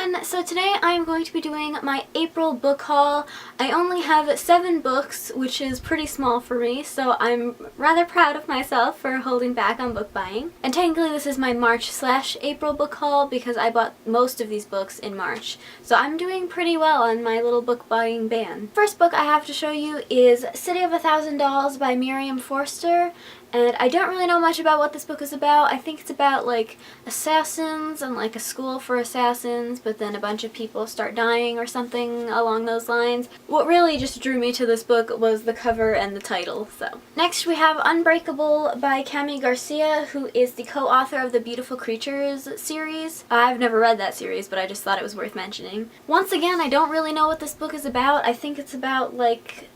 everyone! So today I'm going to be doing my April book haul. I only have 7 books, which is pretty small for me, so I'm rather proud of myself for holding back on book buying. And technically this is my March/April book haul because I bought most of these books in March. So I'm doing pretty well on my little book buying ban. First book I have to show you is City of a Thousand Dolls by Miriam Forster. And I don't really know much about what this book is about. I think it's about like assassins and like a school for assassins, but then a bunch of people start dying or something along those lines. What really just drew me to this book was the cover and the title. So next we have Unbreakable by Cami Garcia, who is the co-author of the Beautiful Creatures series. I've never read that series, but I just thought it was worth mentioning. Once again, I don't really know what this book is about. I think it's about like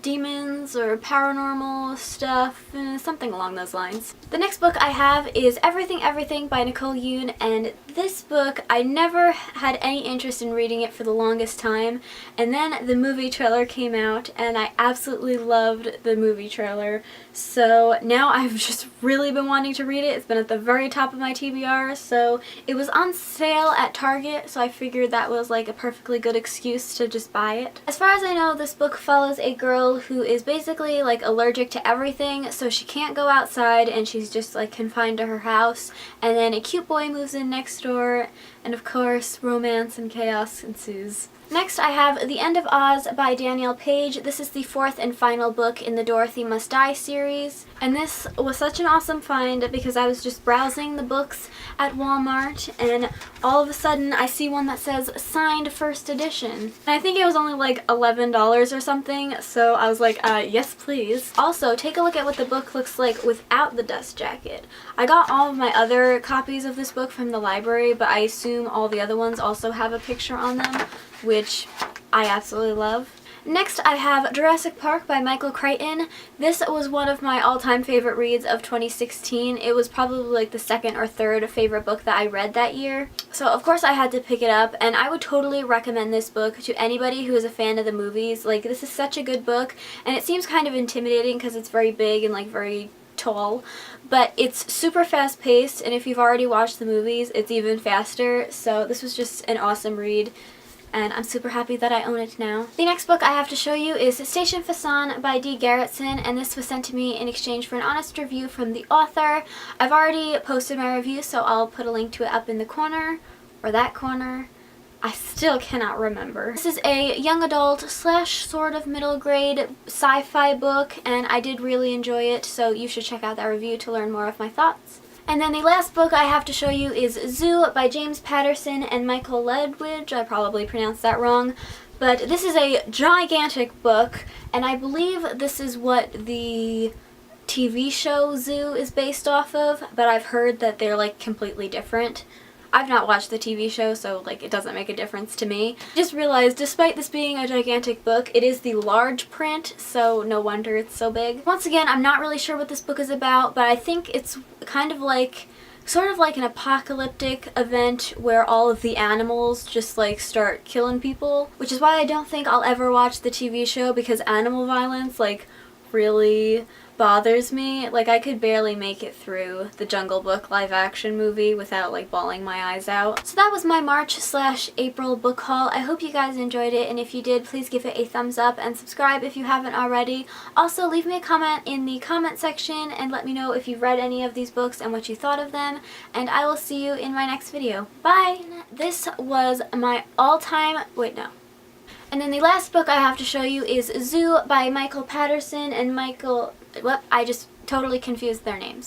demons or paranormal stuff, something along those lines. The next book I have is Everything Everything by Nicole Yoon, and this book I never had any interest in reading it for the longest time, and then the movie trailer came out and I absolutely loved the movie trailer, so now I've just really been wanting to read it. It's been at the very top of my TBR, so it was on sale at Target, so I figured that was like a perfectly good excuse to just buy it. As far as I know, this book follows a girl who is basically like allergic to everything, so she can't go outside and she's just like confined to her house, and then a cute boy moves in next door and of course romance and chaos ensues. Next I have The End of Oz by Danielle Page. This is the 4th and final book in the Dorothy Must Die series, and this was such an awesome find because I was just browsing the books at Walmart and all of a sudden I see one that says signed first edition. And I think it was only like $11 or something, so I was like, yes please. Also, take a look at what the book looks like without the dust jacket. I got all of my other copies of this book from the library, but I assume all the other ones also have a picture on them, which I absolutely love. Next I have Jurassic Park by Michael Crichton. This was one of my all-time favorite reads of 2016. It was probably like the 2nd or 3rd favorite book that I read that year. So of course I had to pick it up, and I would totally recommend this book to anybody who is a fan of the movies. Like, this is such a good book, and it seems kind of intimidating because it's very big and like very tall, but it's super fast paced, and if you've already watched the movies it's even faster, so this was just an awesome read and I'm super happy that I own it now. The next book I have to show you is Station Fenix by D. Garrettson, and this was sent to me in exchange for an honest review from the author. I've already posted my review, so I'll put a link to it up in the corner, or that corner. I still cannot remember. This is a young adult / sort of middle grade sci-fi book, and I did really enjoy it, so you should check out that review to learn more of my thoughts. And then the last book I have to show you is Zoo by James Patterson and Michael Ledwidge. I probably pronounced that wrong, but this is a gigantic book, and I believe this is what the TV show Zoo is based off of, but I've heard that they're like completely different. I've not watched the TV show, so like it doesn't make a difference to me. Just realized, despite this being a gigantic book, it is the large print, so no wonder it's so big. Once again, I'm not really sure what this book is about, but I think it's kind of like, sort of like an apocalyptic event where all of the animals just like start killing people, which is why I don't think I'll ever watch the TV show, because animal violence like really bothers me. Like, I could barely make it through the Jungle Book live action movie without like bawling my eyes out. So that was my March/April book haul. I hope you guys enjoyed it, and if you did, please give it a thumbs up and subscribe if you haven't already. Also, leave me a comment in the comment section and let me know if you've read any of these books and what you thought of them, and I will see you in my next video. Bye! This was my all-time, wait, no. And then the last book I have to show you is Zoo by Michael Patterson and Michael, I just totally confused their names.